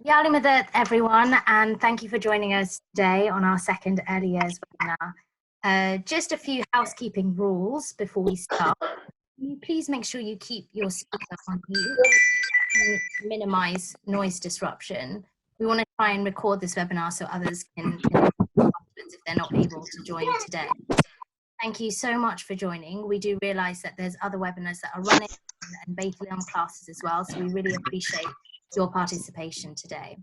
Yalimadat, everyone, and thank you for joining us today on our second early years webinar. Just a few housekeeping rules before we start. Can you please make sure you keep your speaker on mute and minimize noise disruption? We want to try and record this webinar so others can if they're not able to join today. Thank you so much for joining. We do realize that there's other webinars that are running and Bethlehem classes as well, so we really appreciate your participation today.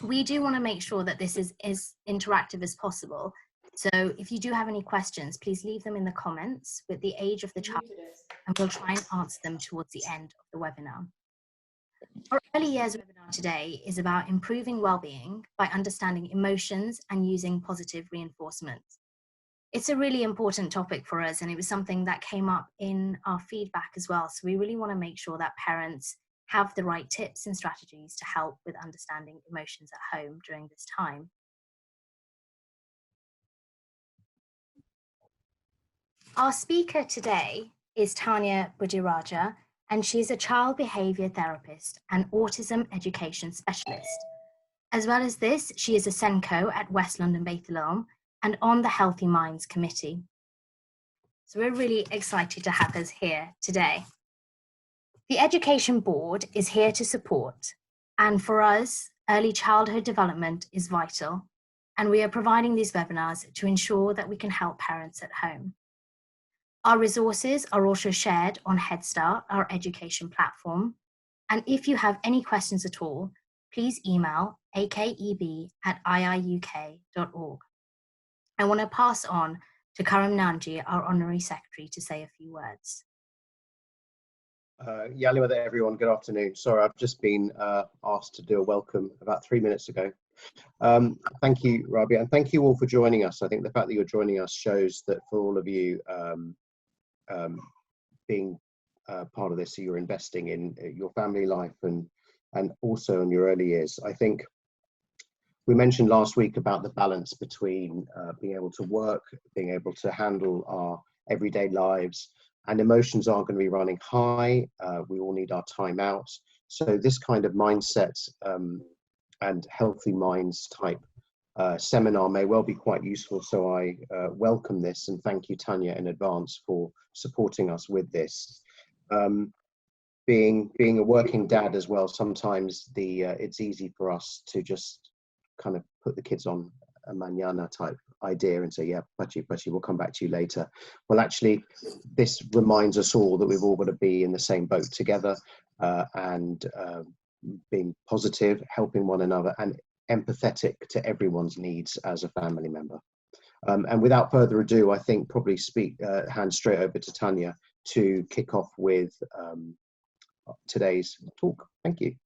We do want to make sure that this is as interactive as possible. So if you do have any questions, please leave them in the comments with the age of the child, and we'll try and answer them towards the end of the webinar. Our early years webinar today is about improving well-being by understanding emotions and using positive reinforcement. It's a really important topic for us, and it was something that came up in our feedback as well. So we really want to make sure that parents have the right tips and strategies to help with understanding emotions at home during this time. Our speaker today is Tania Budhiraja, and she's a child behaviour therapist and autism education specialist. As well as this, she is a SENCO at West London Bethlehem and on the Healthy Minds Committee. So we're really excited to have us here today. The Education Board is here to support, and for us, early childhood development is vital, and we are providing these webinars to ensure that we can help parents at home. Our resources are also shared on Head Start, our education platform, and if you have any questions at all, please email akeb@iiuk.org. I want to pass on to Karam Nanji, our Honorary Secretary, to say a few words. Yalimadat, everyone, good afternoon. Sorry, I've just been asked to do a welcome about 3 minutes ago. Thank you, Rabia, and thank you all for joining us. I think the fact that you're joining us shows that for all of you being part of this, so you're investing in your family life and also in your early years. I think we mentioned last week about the balance between being able to work, being able to handle our everyday lives, and emotions are going to be running high. We all need our time out. So this kind of mindset and healthy minds type seminar may well be quite useful. So I welcome this and thank you, Tania, in advance for supporting us with this. Being a working dad as well, sometimes it's easy for us to just kind of put the kids on a mañana type idea and say, yeah, pachi, we'll come back to you later. Well, actually, this reminds us all that we've all got to be in the same boat together and being positive, helping one another, and empathetic to everyone's needs as a family member. And without further ado, I think probably hand straight over to Tania to kick off with today's talk. Thank you.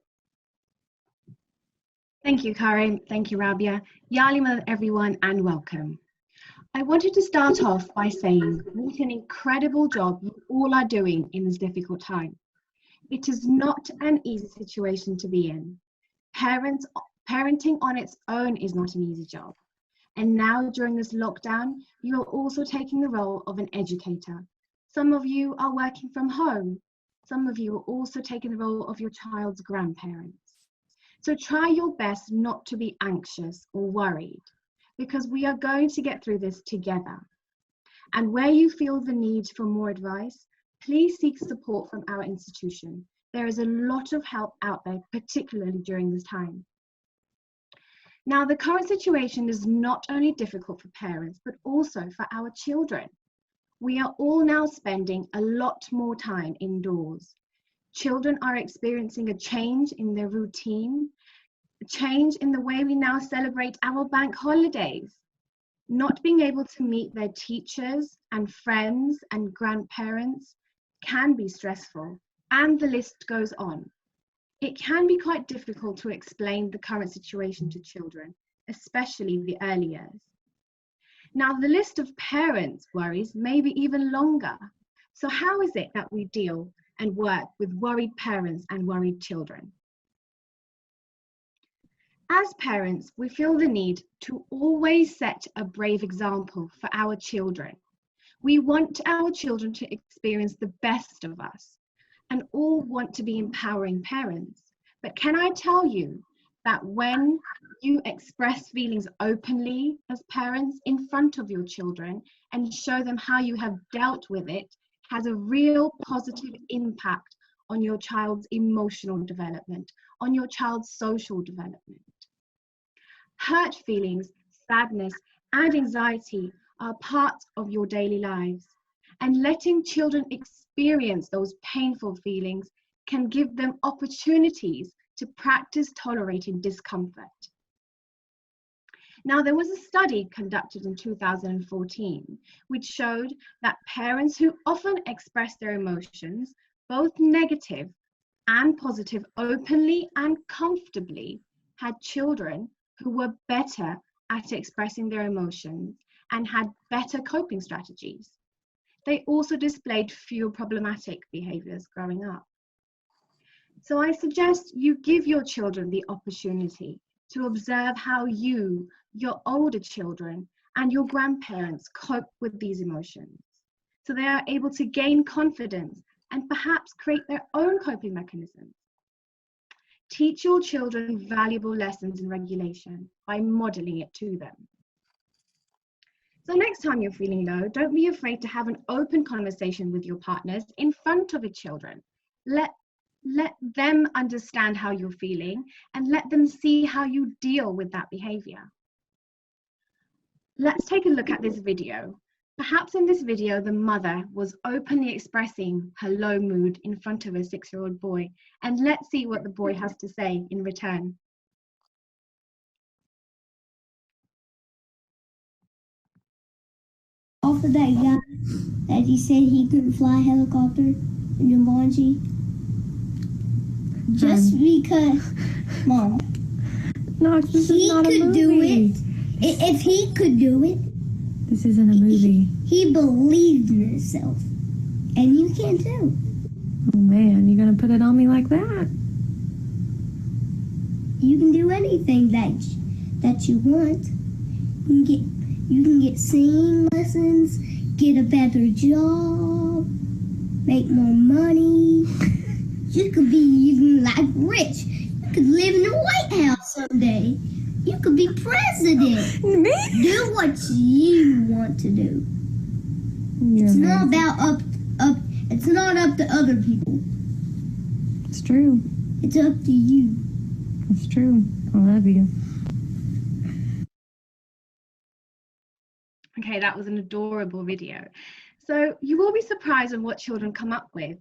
Thank you, Karim. Thank you, Rabia. Yalimadat, everyone, and welcome. I wanted to start off by saying what an incredible job you all are doing in this difficult time. It is not an easy situation to be in. Parenting on its own is not an easy job. And now during this lockdown, you are also taking the role of an educator. Some of you are working from home. Some of you are also taking the role of your child's grandparents. So try your best not to be anxious or worried, because we are going to get through this together. And where you feel the need for more advice, please seek support from our institution. There is a lot of help out there, particularly during this time. Now, the current situation is not only difficult for parents, but also for our children. We are all now spending a lot more time indoors. Children are experiencing a change in their routine, a change in the way we now celebrate our bank holidays. Not being able to meet their teachers and friends and grandparents can be stressful, and the list goes on. It can be quite difficult to explain the current situation to children, especially the early years. Now, the list of parents' worries may be even longer. So how is it that we deal and work with worried parents and worried children? As parents, we feel the need to always set a brave example for our children. We want our children to experience the best of us and all want to be empowering parents. But can I tell you, that when you express feelings openly as parents in front of your children and show them how you have dealt with it has a real positive impact on your child's emotional development, on your child's social development. Hurt feelings, sadness, and anxiety are part of your daily lives, and letting children experience those painful feelings can give them opportunities to practice tolerating discomfort. Now, there was a study conducted in 2014 which showed that parents who often express their emotions, both negative and positive, openly and comfortably, had children who were better at expressing their emotions and had better coping strategies. They also displayed fewer problematic behaviors growing up. So I suggest you give your children the opportunity to observe how you, your older children, and your grandparents cope with these emotions, so they are able to gain confidence and perhaps create their own coping mechanisms. Teach your children valuable lessons in regulation by modeling it to them. So next time you're feeling low, don't be afraid to have an open conversation with your partners in front of your children. Let them understand how you're feeling and let them see how you deal with that behavior. Let's take a look at this video. Perhaps in this video, the mother was openly expressing her low mood in front of a 6-year-old boy, and let's see what the boy has to say in return. Off of that guy that he said he couldn't fly a helicopter in Jumanji. Just because, Mom, No, this he is not a could movie. do it. If he could do it, This isn't a movie. he believed in himself. And you can too. Oh man, you're gonna put it on me like that? You can do anything that you want. You can get singing lessons, get a better job, make more money. You could be even like rich. You could live in the White House someday. You could be president. Me? Do what you want to do. It's not about it's not up to other people. It's true. It's up to you. It's true. I love you. Okay, that was an adorable video. So you will be surprised at what children come up with.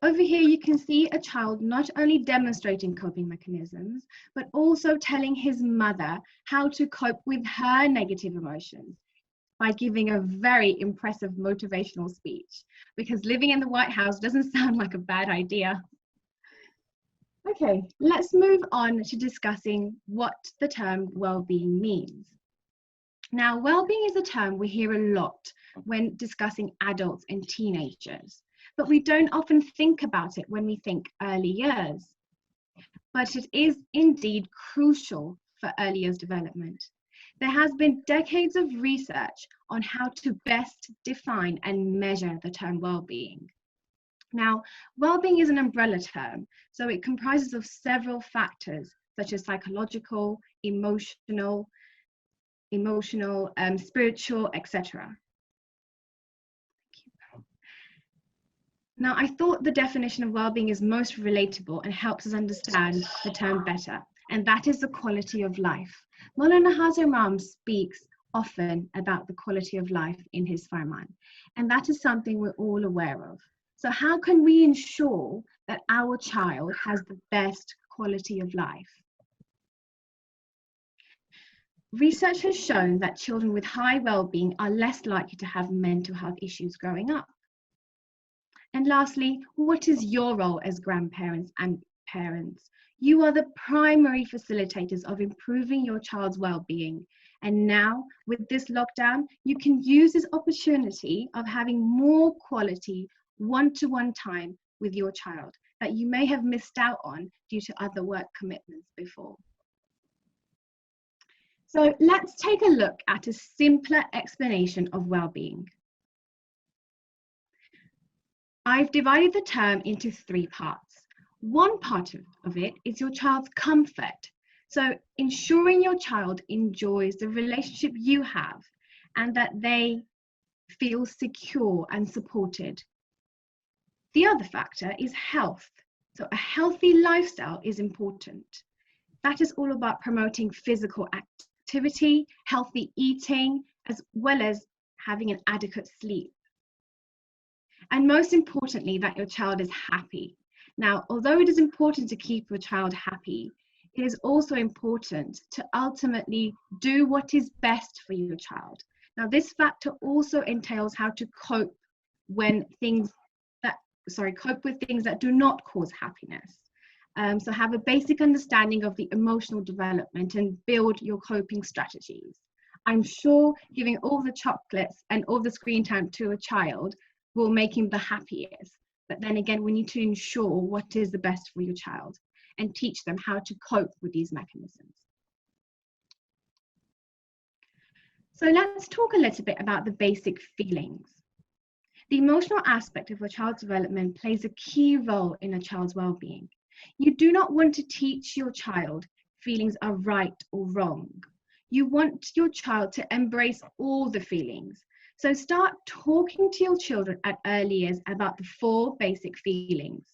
Over here, you can see a child not only demonstrating coping mechanisms, but also telling his mother how to cope with her negative emotions by giving a very impressive motivational speech, because living in the White House doesn't sound like a bad idea. Okay, let's move on to discussing what the term well-being means. Now, well-being is a term we hear a lot when discussing adults and teenagers, but we don't often think about it when we think early years. But it is indeed crucial for early years development. There has been decades of research on how to best define and measure the term well-being. Now, well-being is an umbrella term, so it comprises of several factors such as psychological, emotional, spiritual, etc. Now, I thought the definition of well-being is most relatable and helps us understand the term better, and that is the quality of life. Maulana Hazar Imam speaks often about the quality of life in his Farman, and that is something we're all aware of. So how can we ensure that our child has the best quality of life? Research has shown that children with high well-being are less likely to have mental health issues growing up. And lastly, what is your role as grandparents and parents? You are the primary facilitators of improving your child's well-being. And now, with this lockdown, you can use this opportunity of having more quality one-to-one time with your child that you may have missed out on due to other work commitments before. So let's take a look at a simpler explanation of well-being. I've divided the term into 3 parts. One part of it is your child's comfort. So ensuring your child enjoys the relationship you have and that they feel secure and supported. The other factor is health. So a healthy lifestyle is important. That is all about promoting physical activity, healthy eating, as well as having an adequate sleep. And most importantly, that your child is happy. Now, although it is important to keep your child happy, it is also important to ultimately do what is best for your child. Now, this factor also entails how to cope with things that do not cause happiness. So have a basic understanding of the emotional development and build your coping strategies. I'm sure giving all the chocolates and all the screen time to a child will make him the happiest. But then again, we need to ensure what is the best for your child and teach them how to cope with these mechanisms. So let's talk a little bit about the basic feelings. The emotional aspect of a child's development plays a key role in a child's well-being. You do not want to teach your child feelings are right or wrong. You want your child to embrace all the feelings. So start talking to your children at early years about the 4 basic feelings.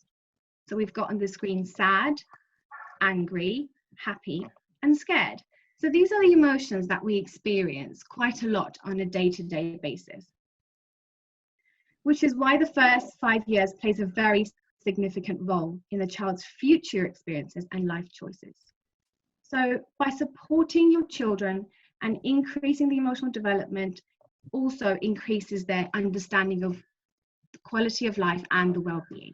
So we've got on the screen sad, angry, happy, and scared. So these are the emotions that we experience quite a lot on a day-to-day basis, which is why the first 5 years plays a very significant role in the child's future experiences and life choices. So by supporting your children and increasing the emotional development also increases their understanding of the quality of life and the well-being.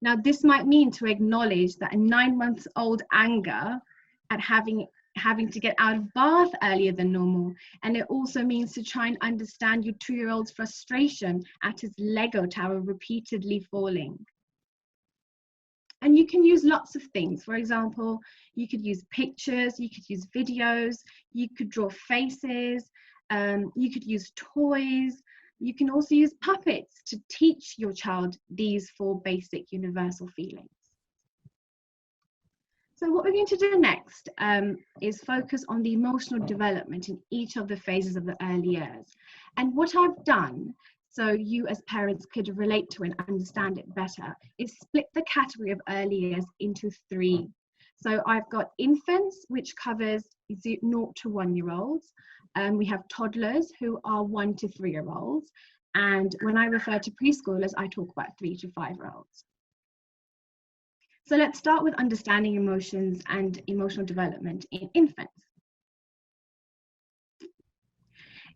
Now, this might mean to acknowledge that a 9-month-old anger at having to get out of bath earlier than normal. And it also means to try and understand your 2-year-old's frustration at his Lego tower repeatedly falling. And you can use lots of things. For example, you could use pictures, you could use videos, you could draw faces, you could use toys. You can also use puppets to teach your child these 4 basic universal feelings. So what we're going to do next is focus on the emotional development in each of the phases of the early years. And what I've done, so you as parents could relate to and understand it better, is split the category of early years into 3. So I've got infants, which covers 0 to 1-year-olds. We have toddlers who are 1 to 3-year-olds. And when I refer to preschoolers, I talk about 3 to 5-year-olds. So let's start with understanding emotions and emotional development in infants.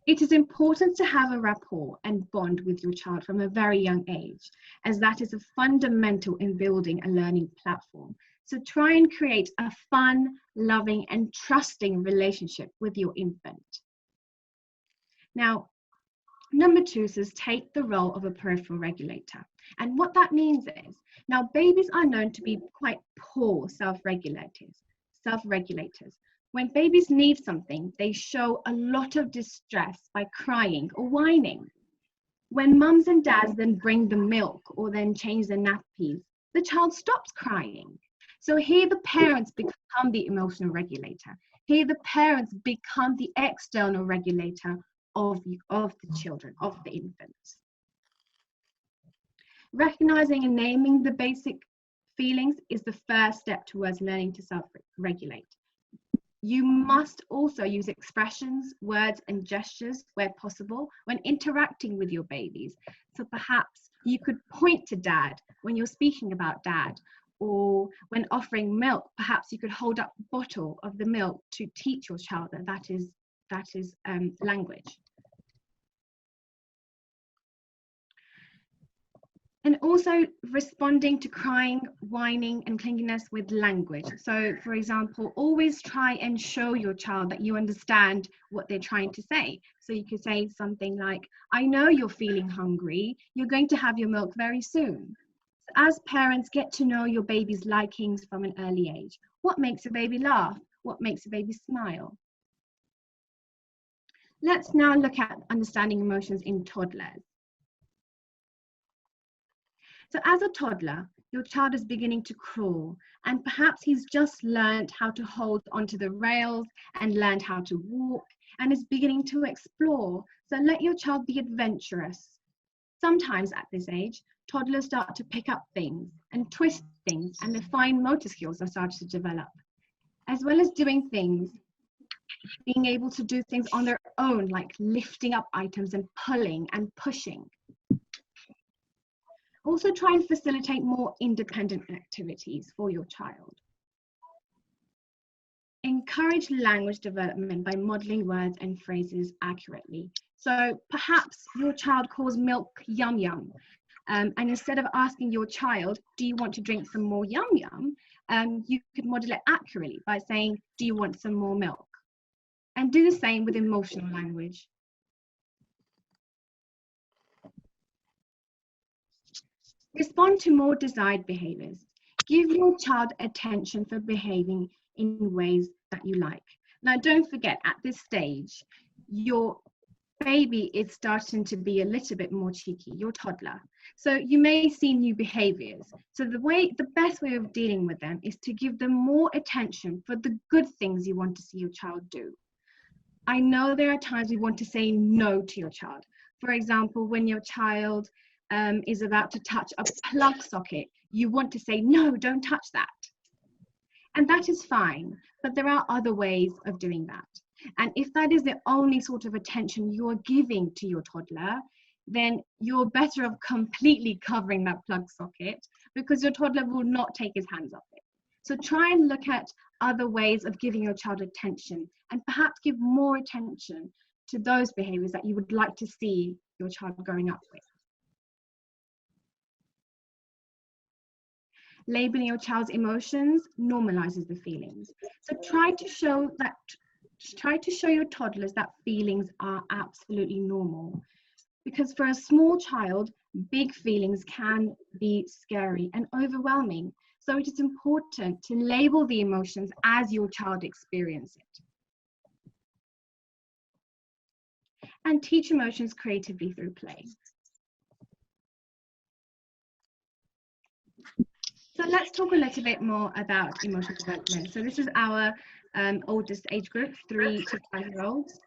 It is important to have a rapport and bond with your child from a very young age, as that is a fundamental in building a learning platform. So try and create a fun, loving, and trusting relationship with your infant. Now, number 2 says take the role of a peripheral regulator. And what that means is, now babies are known to be quite poor self-regulators. When babies need something, they show a lot of distress by crying or whining. When mums and dads then bring the milk or then change the nappies, the child stops crying. So here the parents become the emotional regulator. Here the parents become the external regulator of the children, of the infants. Recognizing and naming the basic feelings is the first step towards learning to self-regulate. You must also use expressions, words, and gestures where possible when interacting with your babies. So perhaps you could point to dad when you're speaking about dad, or when offering milk, perhaps you could hold up a bottle of the milk to teach your child that is language. And also responding to crying, whining, and clinginess with language. So, for example, always try and show your child that you understand what they're trying to say. So you could say something like, I know you're feeling hungry. You're going to have your milk very soon. So as parents, get to know your baby's likings from an early age. What makes a baby laugh? What makes a baby smile? Let's now look at understanding emotions in toddlers. So as a toddler, Your child is beginning to crawl, and perhaps he's just learned how to hold onto the rails and learned how to walk and is beginning to explore. So let your child be adventurous. Sometimes at this age, toddlers start to pick up things and twist things, and their fine motor skills are starting to develop. As well as doing things, being able to do things on their own, like lifting up items and pulling and pushing. Also try and facilitate more independent activities for your child. Encourage language development by modeling words and phrases accurately. So perhaps your child calls milk yum yum, and instead of asking your child, do you want to drink some more yum yum, you could model it accurately by saying, do you want some more milk? And do the same with emotional language. Respond to more desired behaviors. Give your child attention for behaving in ways that you like. Now, don't forget, at this stage, your baby is starting to be a little bit more cheeky, your toddler. So you may see new behaviors. So the best way of dealing with them is to give them more attention for the good things you want to see your child do. I know there are times we want to say no to your child. For example, when your child is about to touch a plug socket, you want to say, no, don't touch that. And that is fine, but there are other ways of doing that. And if that is the only sort of attention you're giving to your toddler, then you're better off completely covering that plug socket, because your toddler will not take his hands off it. So try and look at other ways of giving your child attention, and perhaps give more attention to those behaviors that you would like to see your child growing up with. Labeling your child's emotions normalizes the feelings. So try to show your toddlers that feelings are absolutely normal. Because for a small child, big feelings can be scary and overwhelming. So it is important to label the emotions as your child experiences it. And teach emotions creatively through play. So let's talk a little bit more about emotional development. So this is our oldest age group, 3 to 5-year-olds.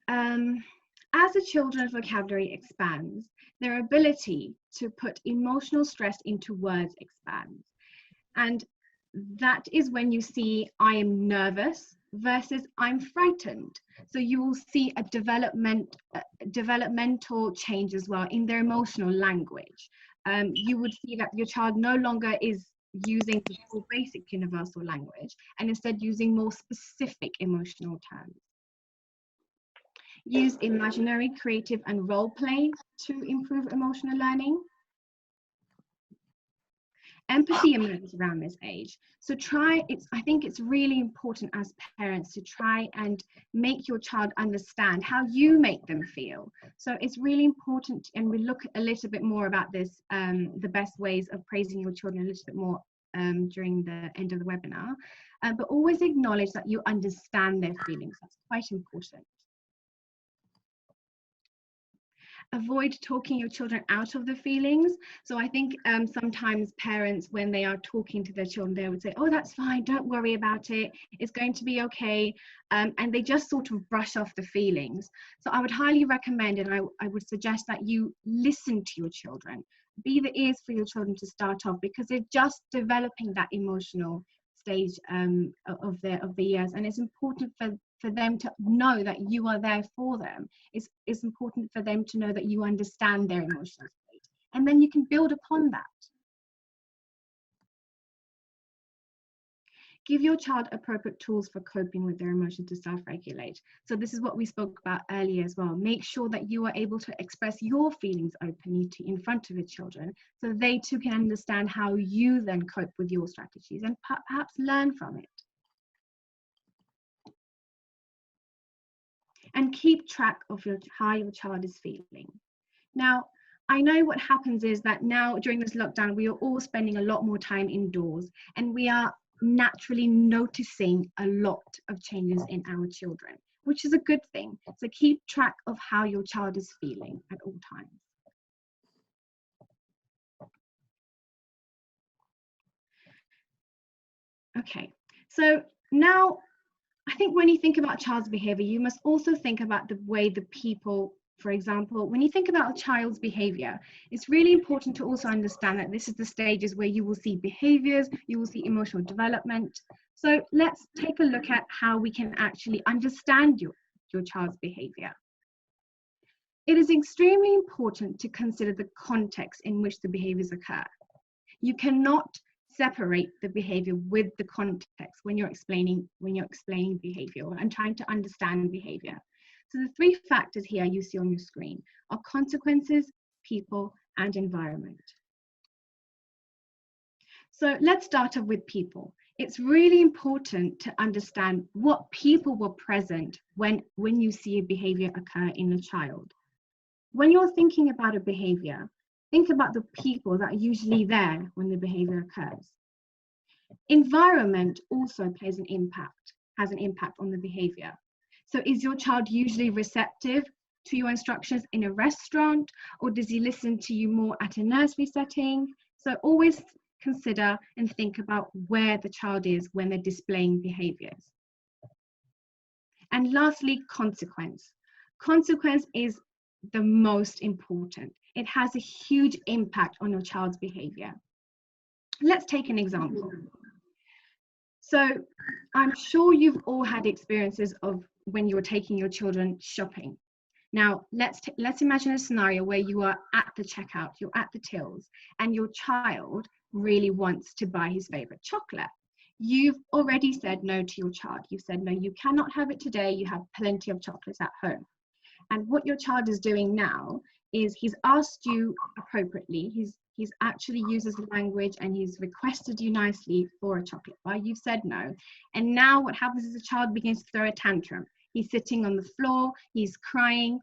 As the children's vocabulary expands, their ability to put emotional stress into words expands. And that is when you see I am nervous versus I'm frightened. So you will see a developmental change as well in their emotional language. You would see that your child no longer is using the full basic universal language, and instead using more specific emotional terms. Use imaginary, creative, and role play to improve emotional learning. Empathy emerges around this age. So I think it's really important as parents to try and make your child understand how you make them feel. So it's really important, and we look a little bit more about this, the best ways of praising your children a little bit more during the end of the webinar. But always acknowledge that you understand their feelings. That's quite important. Avoid talking your children out of the feelings. So I think sometimes parents, when they are talking to their children, they would say, oh, that's fine, don't worry about it, it's going to be okay. And they just sort of brush off the feelings. So I would highly recommend, and I would suggest that you listen to your children. Be the ears for your children to start off, because they're just developing that emotional stage of the years, and it's important for them to know that you are there for them. It's important for them to know that you understand their emotional state, and then you can build upon that. Give your child appropriate tools for coping with their emotions to self-regulate. So this is what we spoke about earlier as well. Make sure that you are able to express your feelings openly in front of your children, so they too can understand how you then cope with your strategies and perhaps learn from it. And keep track of how your child is feeling. Now, I know what happens is that now during this lockdown, we are all spending a lot more time indoors, and we are naturally noticing a lot of changes in our children, which is a good thing. So keep track of how your child is feeling at all times. Okay, so now I think when you think about child's behavior, you must also think about the way the people, for example, when you think about a child's behavior, it's really important to also understand that this is the stages where you will see behaviors, you will see emotional development. So let's take a look at how we can actually understand your child's behavior. It is extremely important to consider the context in which the behaviors occur. You cannot separate the behavior with the context when you're explaining behavior and trying to understand behavior. So the three factors here you see on your screen are consequences, people, and environment. So let's start off with people. It's really important to understand what people were present when you see a behavior occur in a child. When you're thinking about a behavior, think about the people that are usually there when the behavior occurs. Environment also has an impact on the behavior. So is your child usually receptive to your instructions in a restaurant, or does he listen to you more at a nursery setting? So always consider and think about where the child is when they're displaying behaviors. And lastly, consequence. Consequence is the most important. It has a huge impact on your child's behavior. Let's take an example. So I'm sure you've all had experiences of when you're taking your children shopping. Now, let's imagine a scenario where you are at the checkout, you're at the tills, and your child really wants to buy his favorite chocolate. You've already said no to your child. You've said, no, you cannot have it today. You have plenty of chocolates at home. And what your child is doing now is he's asked you appropriately. He's actually uses language and he's requested you nicely for a chocolate bar. You've said no. And now what happens is the child begins to throw a tantrum. He's sitting on the floor, he's crying.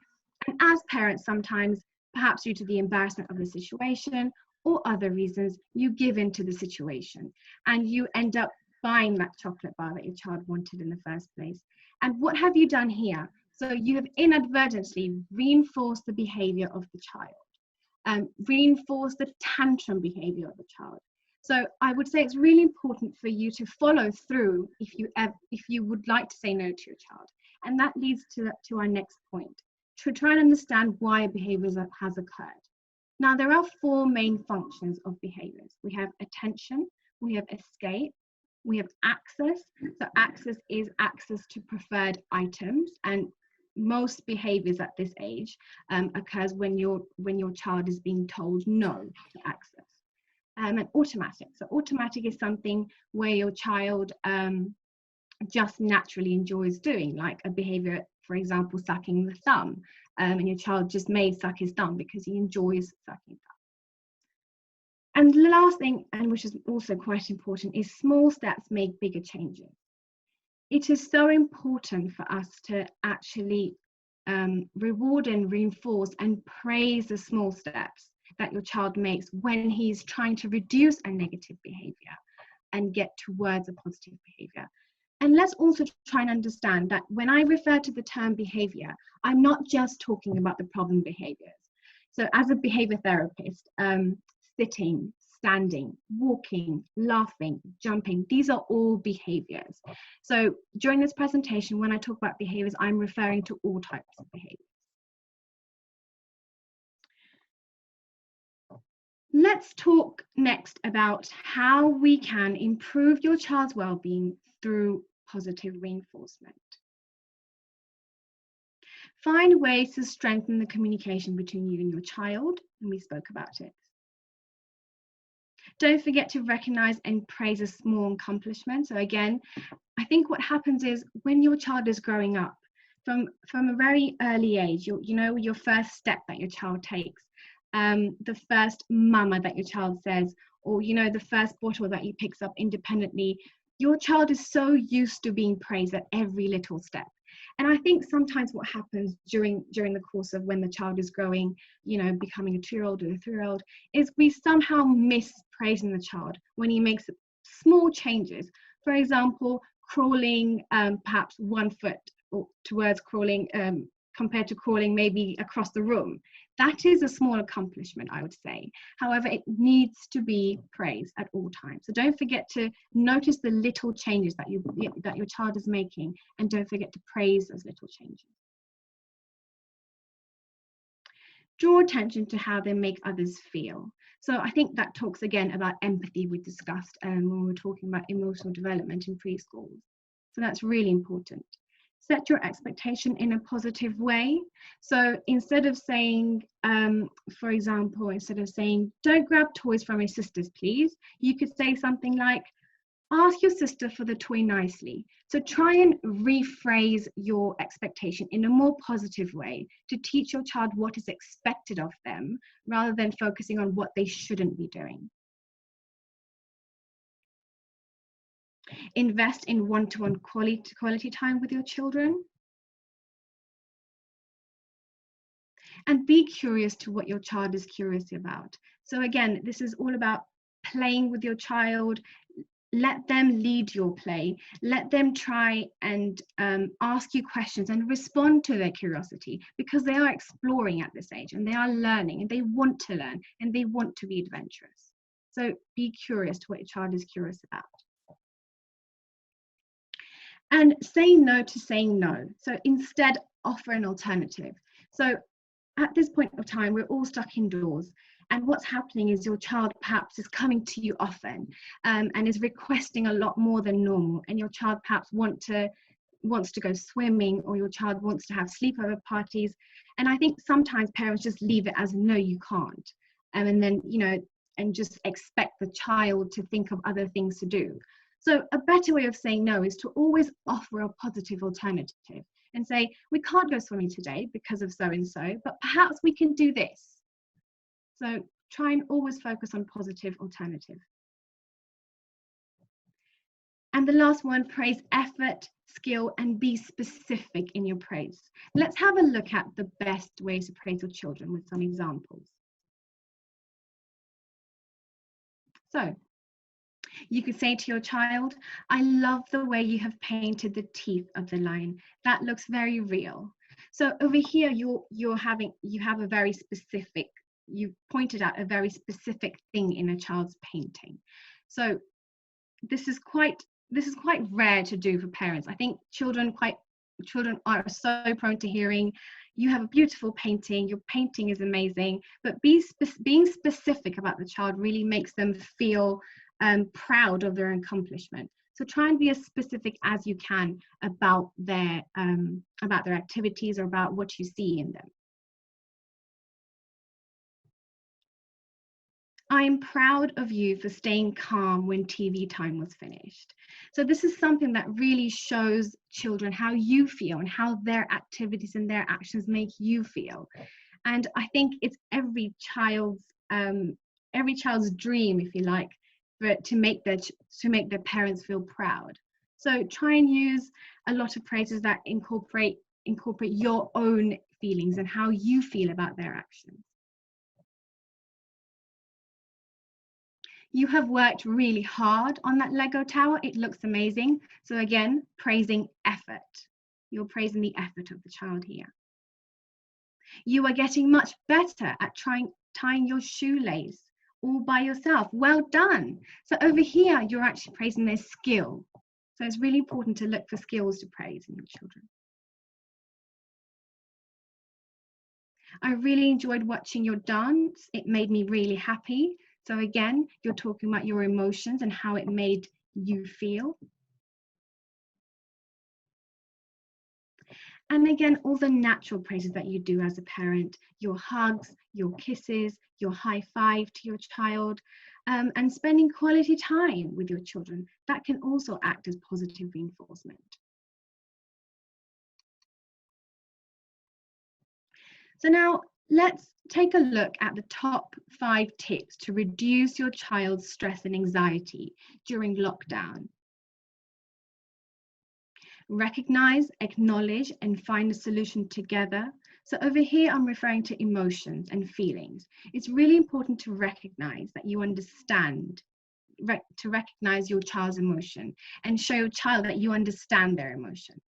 And as parents, sometimes, perhaps due to the embarrassment of the situation or other reasons, you give in to the situation and you end up buying that chocolate bar that your child wanted in the first place. And what have you done here? So you have inadvertently reinforced the behavior of the child, reinforced the tantrum behavior of the child. So I would say it's really important for you to follow through if you would like to say no to your child. And that leads to our next point, to try and understand why a behavior has occurred. Now, there are four main functions of behaviors. We have attention, we have escape, we have access. So access is access to preferred items, and most behaviors at this age occurs when your child is being told no to access. And automatic. So automatic is something where your child just naturally enjoys doing, like a behavior, for example, sucking the thumb, and your child just may suck his thumb because he enjoys sucking thumb. And the last thing, and which is also quite important, is small steps make bigger changes. It is so important for us to actually reward and reinforce and praise the small steps that your child makes when he's trying to reduce a negative behavior and get towards a positive behavior. And let's also try and understand that when I refer to the term behavior, I'm not just talking about the problem behaviors. So as a behavior therapist, sitting, standing, walking, laughing, jumping, these are all behaviors. So during this presentation, when I talk about behaviors, I'm referring to all types of behaviors. Let's talk next about how we can improve your child's well-being through positive reinforcement. Find ways to strengthen the communication between you and your child, and we spoke about it. Don't forget to recognize and praise a small accomplishment. So again, I think what happens is when your child is growing up, from a very early age, your first step that your child takes, the first mama that your child says, or the first bottle that he picks up independently, your child is so used to being praised at every little step. And I think sometimes what happens during the course of when the child is growing, becoming a 2-year-old or a 3-year-old, is we somehow miss praising the child when he makes small changes. For example, crawling perhaps 1 foot towards crawling compared to calling maybe across the room. That is a small accomplishment, I would say. However, it needs to be praised at all times. So don't forget to notice the little changes that your child is making, and don't forget to praise those little changes. Draw attention to how they make others feel. So I think that talks again about empathy we discussed when we were talking about emotional development in preschools. So that's really important. Set your expectation in a positive way. So instead of saying, for example, instead of saying, don't grab toys from your sisters, please, you could say something like, ask your sister for the toy nicely. So try and rephrase your expectation in a more positive way to teach your child what is expected of them, rather than focusing on what they shouldn't be doing. Invest in one-to-one quality time with your children. And be curious to what your child is curious about. So again, this is all about playing with your child. Let them lead your play. Let them try and ask you questions and respond to their curiosity, because they are exploring at this age and they are learning and they want to learn and they want to be adventurous. So be curious to what your child is curious about. And say no to saying no. So instead, offer an alternative. So at this point of time, we're all stuck indoors. And what's happening is your child perhaps is coming to you often and is requesting a lot more than normal. And your child perhaps wants to go swimming, or your child wants to have sleepover parties. And I think sometimes parents just leave it as, no, you can't. And then, and just expect the child to think of other things to do. So a better way of saying no is to always offer a positive alternative and say, we can't go swimming today because of so-and-so, but perhaps we can do this. So try and always focus on positive alternative. And the last one, praise effort, skill, and be specific in your praise. Let's have a look at the best ways to praise your children with some examples. So you could say to your child, I love the way you have painted the teeth of the lion. That looks very real. So over here, you have a very specific, you pointed out a very specific thing in a child's painting. So this is quite rare to do for parents. I think children are so prone to hearing, you have a beautiful painting, your painting is amazing, but being specific about the child really makes them feel proud of their accomplishment. So try and be as specific as you can about their activities or about what you see in them. I am proud of you for staying calm when TV time was finished. So this is something that really shows children how you feel and how their activities and their actions make you feel. And I think it's every child's dream, if you like, to make their parents feel proud. So try and use a lot of phrases that incorporate your own feelings and how you feel about their actions. You have worked really hard on that Lego tower. It looks amazing. So again, praising effort. You're praising the effort of the child here. You are getting much better at tying your shoelace all by yourself. Well done. So over here, you're actually praising their skill. So it's really important to look for skills to praise in your children. I really enjoyed watching your dance. It made me really happy. So again, you're talking about your emotions and how it made you feel. And again, all the natural praises that you do as a parent, your hugs, your kisses, your high five to your child, and spending quality time with your children. That can also act as positive reinforcement. So now let's take a look at the top 5 tips to reduce your child's stress and anxiety during lockdown. Recognize, acknowledge, and find a solution together. So over here, I'm referring to emotions and feelings. It's really important to recognize that you understand, to recognize your child's emotion and show your child that you understand their emotion.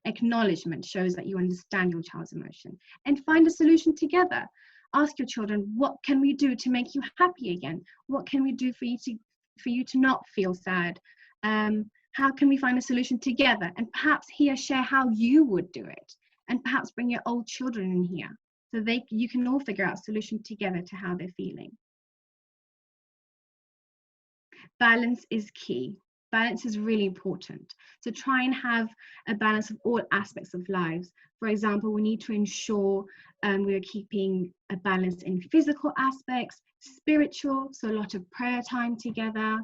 Acknowledgement shows that you understand your child's emotion. And find a solution together. Ask your children, what can we do to make you happy again? What can we do for you to not feel sad? How can we find a solution together? And perhaps share how you would do it. And perhaps bring your old children in here, so you can all figure out a solution together to how they're feeling. Balance is key. Balance is really important. So try and have a balance of all aspects of lives. For example, we need to ensure we are keeping a balance in physical aspects, spiritual, so a lot of prayer time together,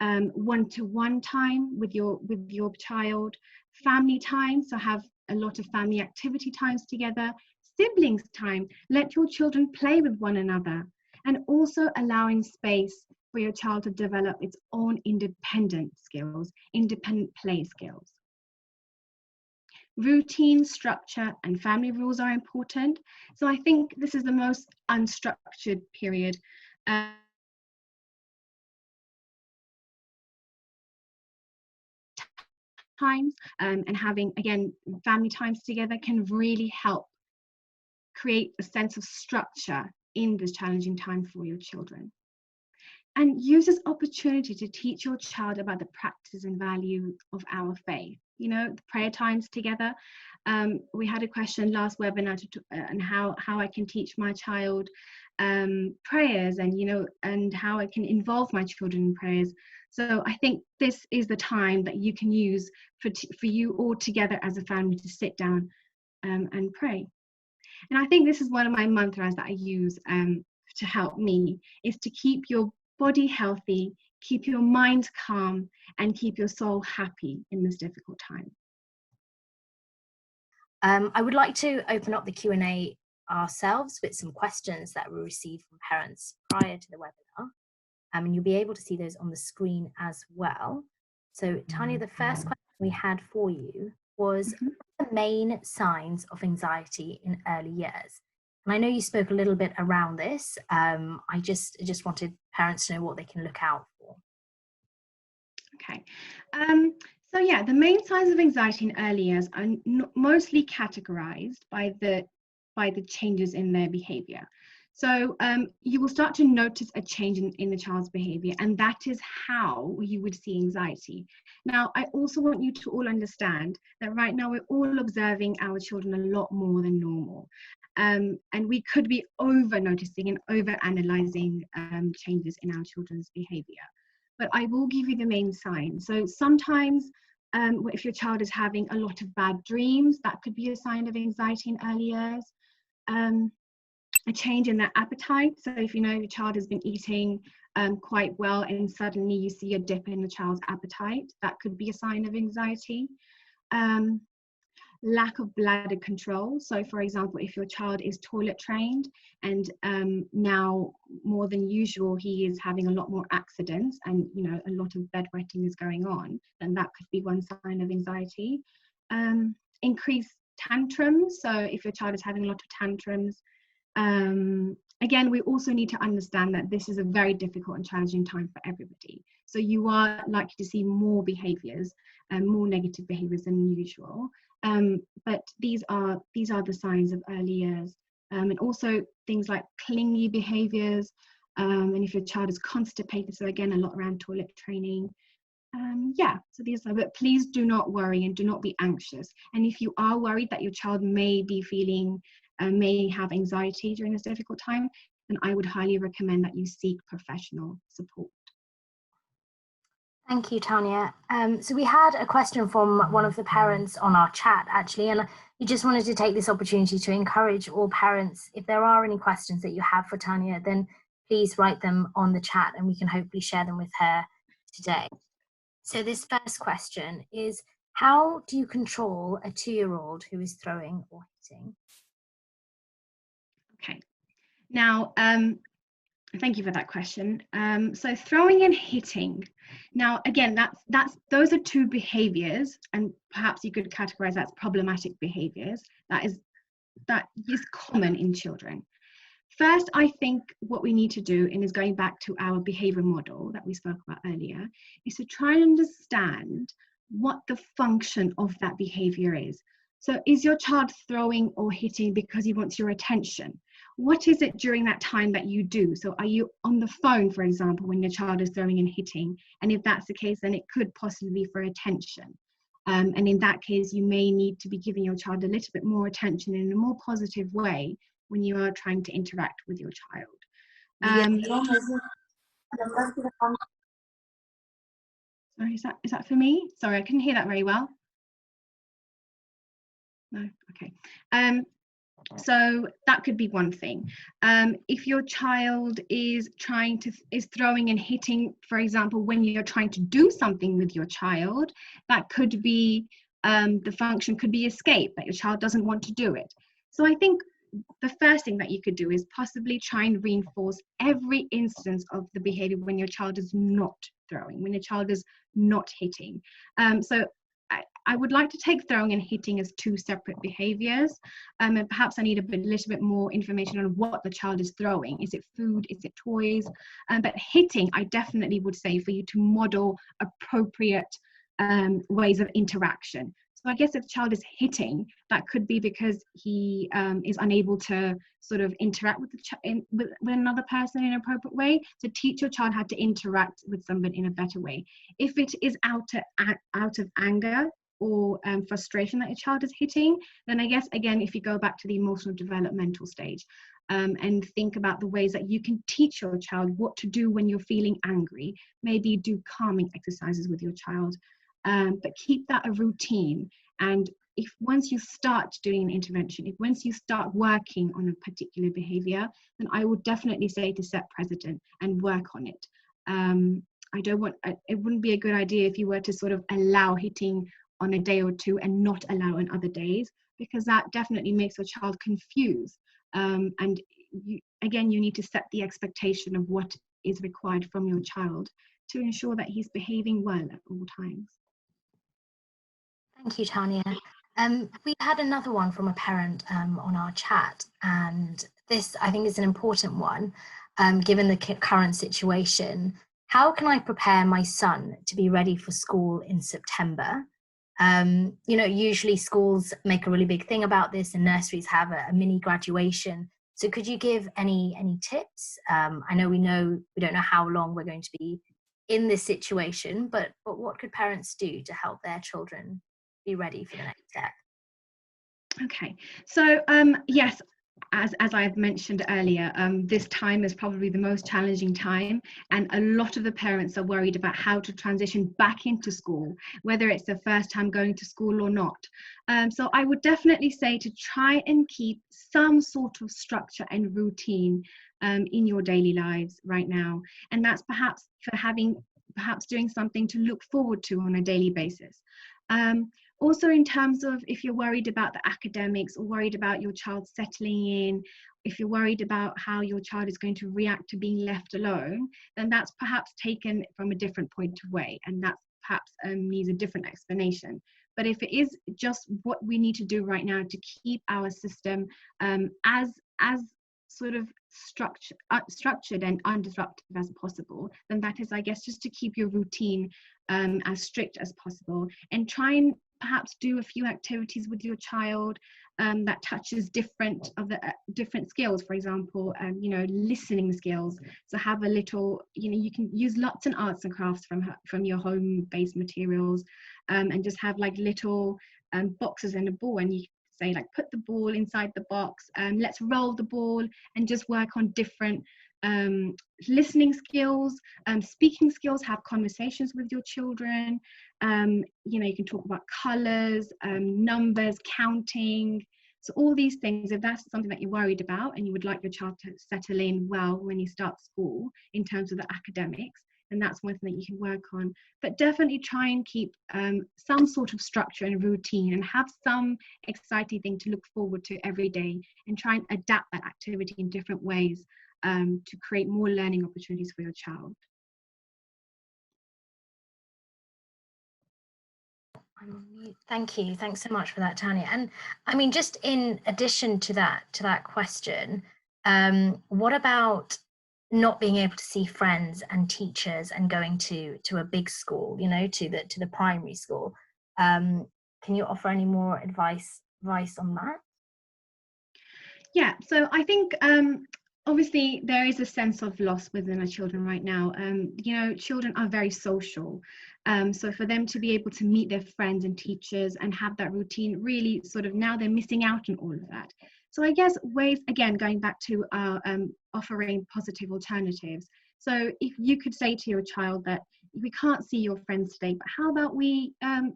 one-to-one time with your child, family time, so have a lot of family activity times together, siblings time, let your children play with one another, and also allowing space for your child to develop its own independent skills, independent play skills. Routine, structure, and family rules are important. So I think this is the most unstructured period. Times and having, again, family times together can really help create a sense of structure in this challenging time for your children. And use this opportunity to teach your child about the practice and value of our faith. You know, the prayer times together. We had a question last webinar on how I can teach my child prayers, and and how I can involve my children in prayers. So I think this is the time that you can use for you all together as a family to sit down and pray. And I think this is one of my mantras that I use to help me, is to keep your body healthy, keep your mind calm, and keep your soul happy in this difficult time. I would like to open up the Q&A ourselves with some questions that we received from parents prior to the webinar. And you'll be able to see those on the screen as well. So Tania, the first question we had for you was, what are the main signs of anxiety in early years? And I know you spoke a little bit around this. I just wanted parents to know what they can look out for. Okay. So yeah, the main signs of anxiety in early years are mostly categorized by the changes in their behavior. So you will start to notice a change in the child's behavior, and that is how you would see anxiety. Now, I also want you to all understand that right now we're all observing our children a lot more than normal. And we could be over noticing and over analyzing changes in our children's behavior. But I will give you the main signs. So sometimes if your child is having a lot of bad dreams, that could be a sign of anxiety in early years. A change in their appetite. So if your child has been eating quite well and suddenly you see a dip in the child's appetite, that could be a sign of anxiety. Lack of bladder control. So for example, if your child is toilet trained and now more than usual he is having a lot more accidents and a lot of bedwetting is going on, then that could be one sign of anxiety. Increased tantrums. So if your child is having a lot of tantrums, again, we also need to understand that this is a very difficult and challenging time for everybody. So you are likely to see more behaviors and more negative behaviors than usual. But these are the signs of early years. And also things like clingy behaviors. And if your child is constipated, so again, a lot around toilet training. Yeah, so these are, but please do not worry and do not be anxious. And if you are worried that your child may be feeling, may have anxiety during this difficult time, then I would highly recommend that you seek professional support. Thank you, Tania. So we had a question from one of the parents on our chat, actually, and we just wanted to take this opportunity to encourage all parents, if there are any questions that you have for Tania, then please write them on the chat and we can hopefully share them with her today. So this first question is, how do you control a 2-year-old who is throwing or hitting? Okay, now, thank you for that question. So throwing and hitting. Now, again, those are two behaviors, and perhaps you could categorize that as problematic behaviors. That is common in children. First, I think what we need to do, and is going back to our behavior model that we spoke about earlier, is to try and understand what the function of that behavior is. So is your child throwing or hitting because he wants your attention? What is it during that time that you do? So are you on the phone, for example, when your child is throwing and hitting? And if that's the case, then it could possibly be for attention. And in that case, you may need to be giving your child a little bit more attention in a more positive way when you are trying to interact with your child. Sorry, is that for me? Sorry, I couldn't hear that very well. No, okay. So that could be one thing. If your child is throwing and hitting, for example, when you're trying to do something with your child, that could be the function could be escape, that your child doesn't want to do it. So I think the first thing that you could do is possibly try and reinforce every instance of the behavior when your child is not throwing, when your child is not hitting. So I would like to take throwing and hitting as two separate behaviors, and perhaps I need a little bit more information on what the child is throwing. Is it food? Is it toys? But hitting, I definitely would say for you to model appropriate ways of interaction. So I guess if the child is hitting, that could be because he is unable to sort of interact with with another person in an appropriate way. So teach your child how to interact with somebody in a better way. If it is out of anger or frustration that your child is hitting, then I guess, again, if you go back to the emotional developmental stage and think about the ways that you can teach your child what to do when you're feeling angry, maybe do calming exercises with your child. But keep that a routine. And if once you start doing an intervention, if once you start working on a particular behavior, then I would definitely say to set precedent and work on it. It wouldn't be a good idea if you were to sort of allow hitting on a day or two and not allow on other days, because that definitely makes your child confused. And you need to set the expectation of what is required from your child to ensure that he's behaving well at all times. Thank you, Tania. We had another one from a parent on our chat, and this I think is an important one, given the current situation. How can I prepare my son to be ready for school in September? Usually schools make a really big thing about this, and nurseries have a mini graduation. So could you give any tips? I know we don't know how long we're going to be in this situation, but what could parents do to help their children be ready for the next step? Okay, so yes, as I've mentioned earlier, this time is probably the most challenging time, and a lot of the parents are worried about how to transition back into school, whether it's the first time going to school or not. So I would definitely say to try and keep some sort of structure and routine in your daily lives right now, and that's perhaps doing something to look forward to on a daily basis. Also, in terms of if you're worried about the academics or worried about your child settling in, if you're worried about how your child is going to react to being left alone, then that's perhaps taken from a different point of way, and that perhaps needs a different explanation. But if it is just what we need to do right now to keep our system as sort of structured and undisruptive as possible, then that is, I guess, just to keep your routine as strict as possible, and try and perhaps do a few activities with your child that touches different skills. For example, listening skills. So have a little, you can use lots and arts and crafts from your home-based materials, and just have like little boxes and a ball, and you say like, put the ball inside the box, let's roll the ball, and just work on different listening skills, speaking skills, have conversations with your children. You can talk about colors, numbers, counting. So all these things, if that's something that you're worried about and you would like your child to settle in well when you start school in terms of the academics, then that's one thing that you can work on. But definitely try and keep some sort of structure and routine, and have some exciting thing to look forward to every day, and try and adapt that activity in different ways to create more learning opportunities for your child. Thank you. Thanks so much for that, Tania. And I mean, just in addition to that question, what about not being able to see friends and teachers and going to a big school, to the primary school? Can you offer any more advice advice on that? Yeah, so I think obviously there is a sense of loss within our children right now. You know, children are very social. So for them to be able to meet their friends and teachers and have that routine, really sort of now they're missing out on all of that. So I guess ways, again, going back to offering positive alternatives. So if you could say to your child that we can't see your friends today, but how about we,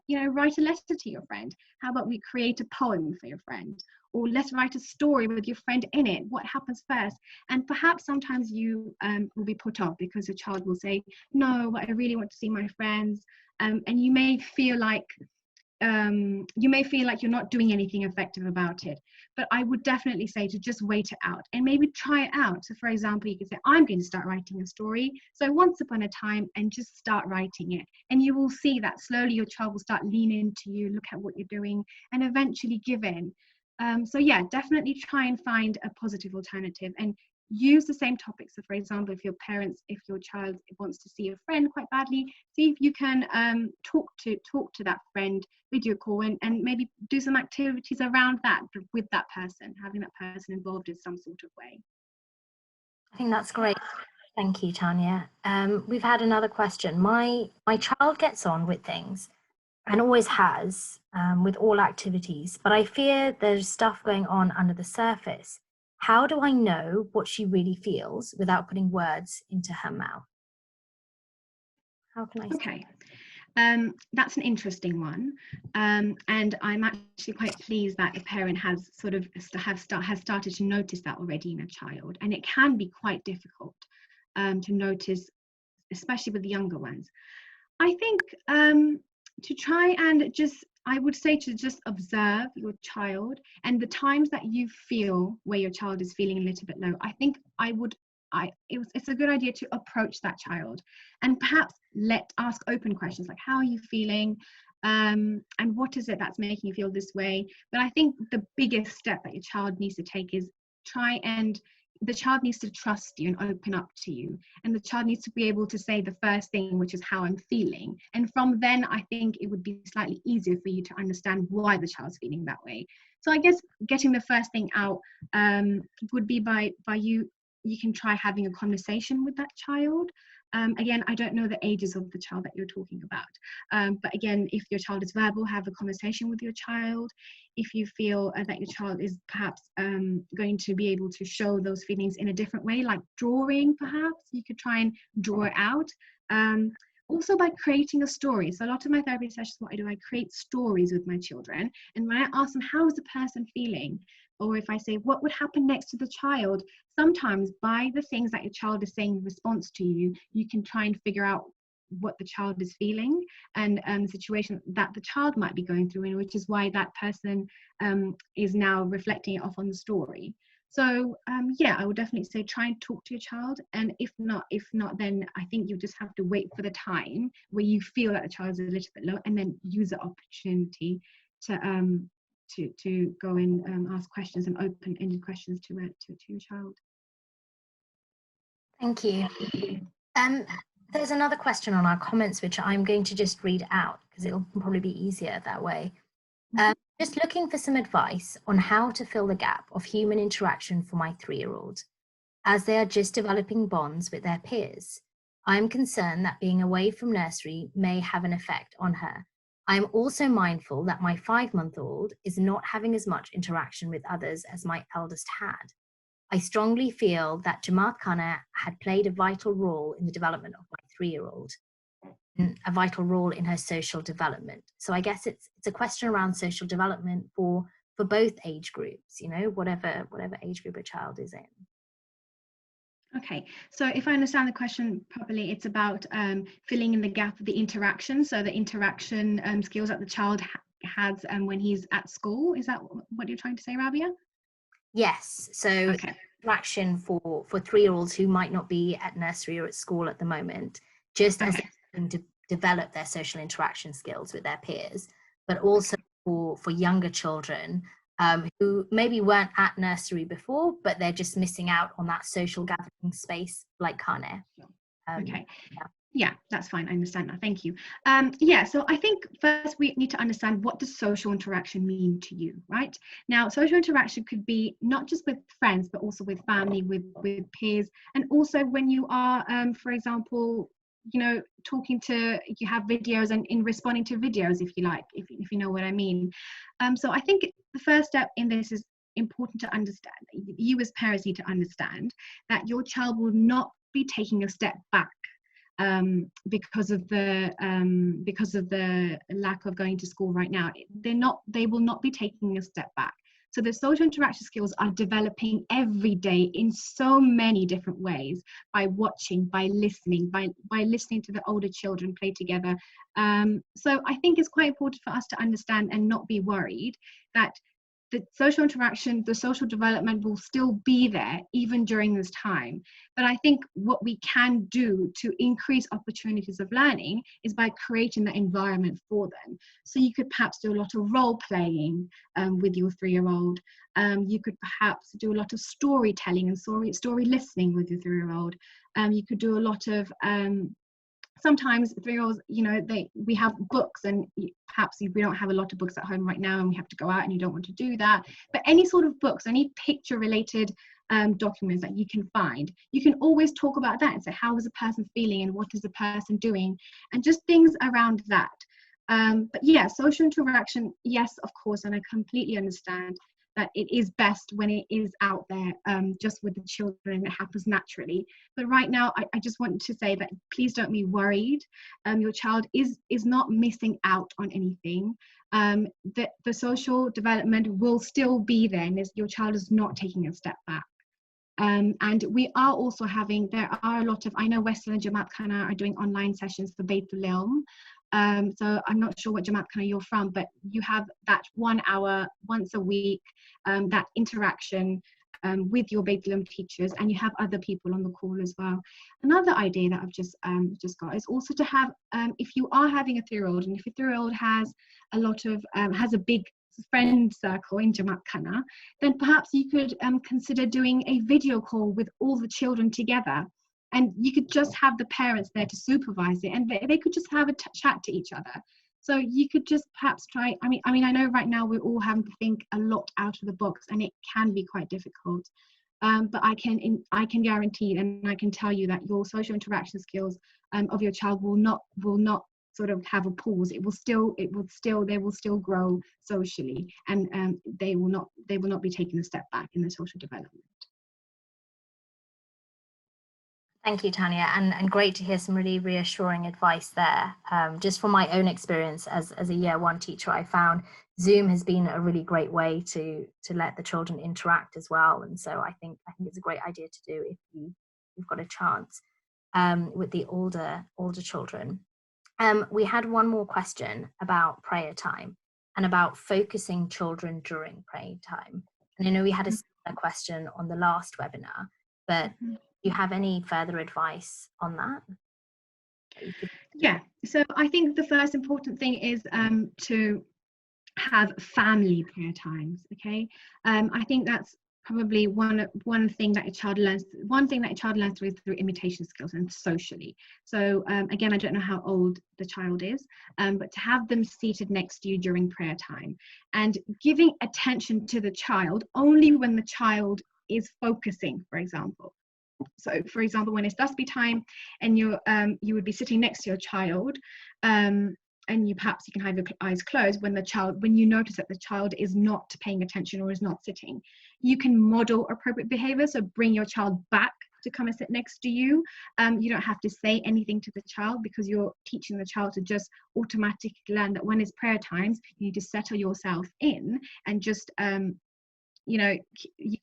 you know, write a letter to your friend? How about we create a poem for your friend? Or let's write a story with your friend in it. What happens first? And perhaps sometimes you will be put off because your child will say, no, I really want to see my friends. And you may feel like you're not doing anything effective about it. But I would definitely say to just wait it out and maybe try it out. So for example, you could say, I'm going to start writing a story. So once upon a time, and just start writing it. And you will see that slowly your child will start leaning into you, look at what you're doing, and eventually give in. So yeah, definitely try and find a positive alternative and use the same topics. So for example, if your child wants to see a friend quite badly, see if you can talk to that friend, video call, and maybe do some activities around that with that person, having that person involved in some sort of way. I think that's great. Thank you, Tania. We've had another question. My child gets on with things and always has, with all activities, but I fear there's stuff going on under the surface. How do I know what she really feels without putting words into her mouth? How can I? Okay, that's an interesting one, and I'm actually quite pleased that a parent has sort of has started to notice that already in a child, and it can be quite difficult to notice, especially with the younger ones. I think to try and I would say to just observe your child, and the times that you feel where your child is feeling a little bit low, I think it's a good idea to approach that child and perhaps ask open questions like, how are you feeling? And what is it that's making you feel this way? But I think the biggest step that your child needs to take is the child needs to trust you and open up to you. And the child needs to be able to say the first thing, which is how I'm feeling. And from then, I think it would be slightly easier for you to understand why the child's feeling that way. So I guess getting the first thing out would be by you can try having a conversation with that child. Again, I don't know the ages of the child that you're talking about. But again, if your child is verbal, have a conversation with your child. If you feel that your child is perhaps going to be able to show those feelings in a different way, like drawing, perhaps, you could try and draw it out. Also by creating a story. So a lot of my therapy sessions, what I do, I create stories with my children. And when I ask them, how is the person feeling? Or if I say, what would happen next to the child? Sometimes by the things that your child is saying in response to you, you can try and figure out what the child is feeling and the situation that the child might be going through, and which is why that person is now reflecting it off on the story. So yeah, I would definitely say try and talk to your child, and if not, then I think you just have to wait for the time where you feel that the child is a little bit low, and then use the opportunity to go and ask questions and open-ended questions to your child. Thank you. There's another question on our comments, which I'm going to just read out because it'll probably be easier that way. Just looking for some advice on how to fill the gap of human interaction for my 3-year-old, as they are just developing bonds with their peers. I'm concerned that being away from nursery may have an effect on her. I'm also mindful that my 5-month-old is not having as much interaction with others as my eldest had. I strongly feel that Jamaat Khana had played a vital role in the development of my 3-year-old, a vital role in her social development. So I guess it's a question around social development for both age groups, you know, whatever age group a child is in. Okay, so if I understand the question properly, it's about filling in the gap of the interaction. So the interaction skills that the child has when he's at school. Is that what you're trying to say, Rabia? Yes. So okay. Interaction for 3-year-olds who might not be at nursery or at school at the moment, just as they're going to develop their social interaction skills with their peers, but also for younger children who maybe weren't at nursery before, but they're just missing out on that social gathering space like Khana. Okay. Yeah. Yeah, that's fine. I understand that. Thank you. Yeah, so I think first we need to understand, what does social interaction mean to you, right? Now, social interaction could be not just with friends, but also with family, with peers, and also when you are, for example, you know, you have videos and in responding to videos, if you like, if you know what I mean. So I think the first step in this is important to understand. You as parents need to understand that your child will not be taking a step back because of the lack of going to school right now. They will not be taking a step back. So the social interaction skills are developing every day in so many different ways, by watching, by listening, by listening to the older children play together. So I think it's quite important for us to understand and not be worried that the social interaction, the social development will still be there even during this time. But I think what we can do to increase opportunities of learning is by creating that environment for them. So you could perhaps do a lot of role playing with your 3-year-old. You could perhaps do a lot of storytelling and story listening with your 3-year-old. You could do a lot of sometimes 3-year-olds, you know, we have books, and perhaps we don't have a lot of books at home right now and we have to go out and you don't want to do that. But any sort of books, any picture related documents that you can find, you can always talk about that and say, how is a person feeling and what is the person doing, and just things around that. But yeah, social interaction, yes, of course, and I completely understand that it is best when it is out there, just with the children, it happens naturally. But right now, I just want to say that please don't be worried. Your child is not missing out on anything. The social development will still be there, and your child is not taking a step back. And we are also there are a lot of, I know Western and Jamaat Khana are doing online sessions for Baitul Ilm. So I'm not sure what Jamaat Khana you're from, but you have that 1 hour once a week, that interaction with your Baitul Ilm teachers, and you have other people on the call as well. Another idea that I've just got is also to have, if you are having a 3-year-old, and if your 3-year-old has a lot of has a big friend circle in Jamaat Khana, then perhaps you could consider doing a video call with all the children together, and you could just have the parents there to supervise it, and they could just have a chat to each other. So you could just perhaps try, I mean I know right now we're all having to think a lot out of the box, and it can be quite difficult, but I can guarantee and I can tell you that your social interaction skills of your child will not sort of have a pause. They will still grow socially, and they will not be taking a step back in their social development. Thank you, Tania, and great to hear some really reassuring advice there. Just from my own experience as a Year 1 teacher, I found Zoom has been a really great way to let the children interact as well, and so I think it's a great idea to do if you've got a chance with the older children. We had one more question about prayer time and about focusing children during prayer time. And I know we had a similar question on the last webinar, but do you have any further advice on that? Yeah, so I think the first important thing is to have family prayer times. Okay, I think that's probably one thing that a child learns. One thing that a child learns through imitation skills and socially. So again, I don't know how old the child is, but to have them seated next to you during prayer time and giving attention to the child only when the child is focusing, for example. So for example, when it's tasbih time and you would be sitting next to your child, and perhaps you can have your eyes closed when you notice that the child is not paying attention or is not sitting, you can model appropriate behavior. So bring your child back to come and sit next to you. You don't have to say anything to the child, because you're teaching the child to just automatically learn that when it's prayer times, you need to settle yourself in and just you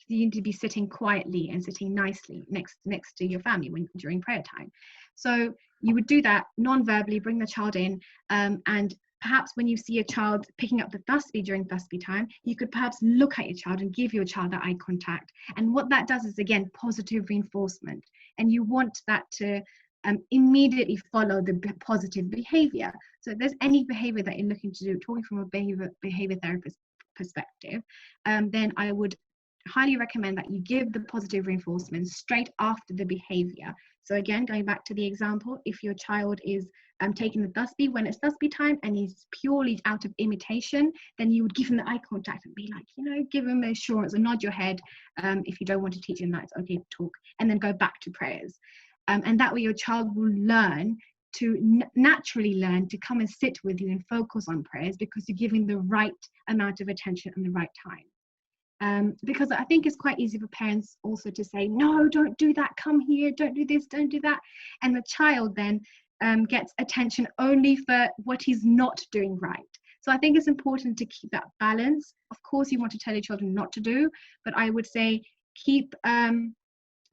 need to be sitting quietly and sitting nicely next to your family during prayer time. So you would do that non-verbally, bring the child in, and perhaps when you see a child picking up the tasbih during tasbih time, you could perhaps look at your child and give your child that eye contact. And what that does is, again, positive reinforcement. And you want that to immediately follow the positive behavior. So if there's any behavior that you're looking to do, talking from a behavior therapist perspective, then I would highly recommend that you give the positive reinforcement straight after the behavior. So again, going back to the example, if your child is taking the dustbin when it's dustbin time and he's purely out of imitation, then you would give him the eye contact and be like, you know, give him assurance and nod your head. If you don't want to teach him that, it's okay to talk, and then go back to prayers. And that way your child will learn to naturally learn to come and sit with you and focus on prayers, because you're giving the right amount of attention and the right time. Because I think it's quite easy for parents also to say, no, don't do that, come here, don't do this, don't do that. And the child then gets attention only for what he's not doing right. So I think it's important to keep that balance. Of course, you want to tell your children not to do, but I would say keep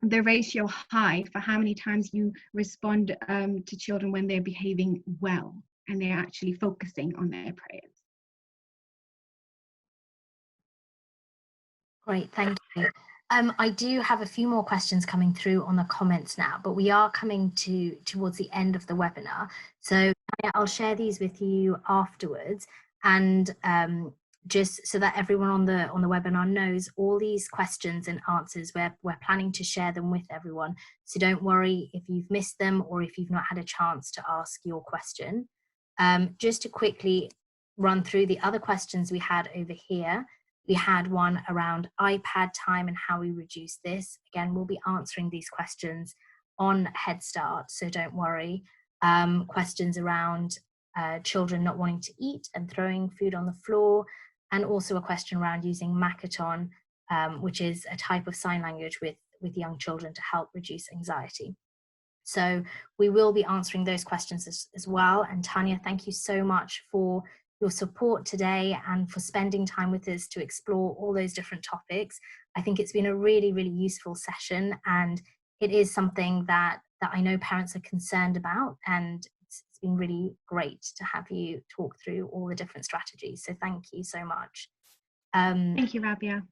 the ratio high for how many times you respond to children when they're behaving well and they're actually focusing on their prayers. Great, thank you. I do have a few more questions coming through on the comments now, but we are coming towards the end of the webinar. So I'll share these with you afterwards, and just so that everyone on the webinar knows, all these questions and answers, we're planning to share them with everyone. So don't worry if you've missed them or if you've not had a chance to ask your question. Just to quickly run through the other questions we had over here. We had one around iPad time and how we reduce this. Again, we'll be answering these questions on Head Start, so don't worry. Questions around children not wanting to eat and throwing food on the floor, and also a question around using Makaton, which is a type of sign language with young children to help reduce anxiety. So we will be answering those questions as well. And Tania, thank you so much for your support today and for spending time with us to explore all those different topics. I think it's been a really, really useful session, and it is something that I know parents are concerned about, and it's been really great to have you talk through all the different strategies. So thank you so much. Thank you, Rabia.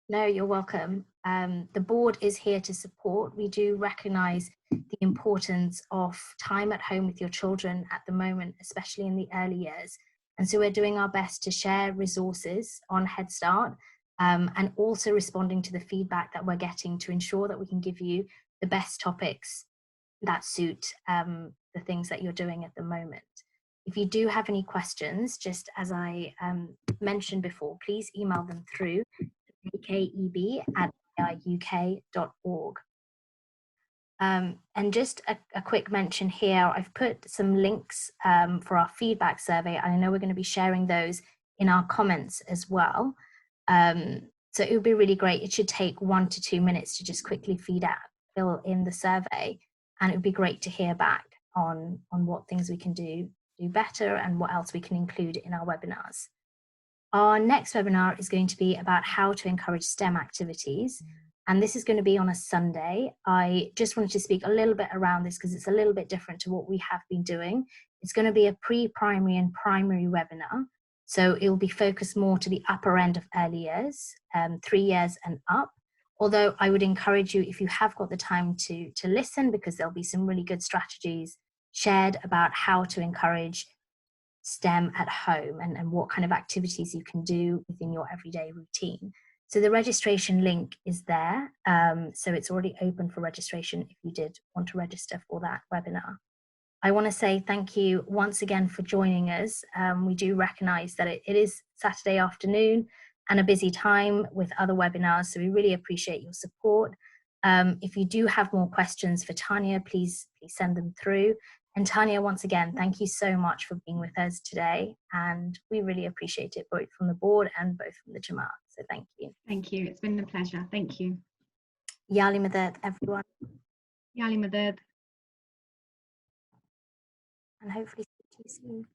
No, you're welcome. The board is here to support. We do recognise the importance of time at home with your children at the moment, especially in the early years. And so we're doing our best to share resources on Head Start, and also responding to the feedback that we're getting to ensure that we can give you the best topics that suit the things that you're doing at the moment. If you do have any questions, just as I mentioned before, please email them through akeb@iuk.org. And just a quick mention here, I've put some links for our feedback survey. I know we're going to be sharing those in our comments as well. So it would be really great. It should take 1 to 2 minutes to just quickly fill in the survey. And it would be great to hear back on what things we can do better and what else we can include in our webinars. Our next webinar is going to be about how to encourage STEM activities. And this is going to be on a Sunday. I just wanted to speak a little bit around this because it's a little bit different to what we have been doing. It's going to be a pre-primary and primary webinar. So it will be focused more to the upper end of early years, 3 years and up. Although I would encourage you, if you have got the time to listen, because there'll be some really good strategies shared about how to encourage STEM at home and what kind of activities you can do within your everyday routine. So the registration link is there. So it's already open for registration if you did want to register for that webinar. I want to say thank you once again for joining us. We do recognise that it is Saturday afternoon and a busy time with other webinars, so we really appreciate your support. If you do have more questions for Tania, please send them through. And Tania, once again, thank you so much for being with us today, and we really appreciate it, both from the board and both from the Jamaat. So thank you. Thank you. It's been a pleasure. Thank you. Yali Madad, everyone. Yali Madad. And hopefully speak to you soon.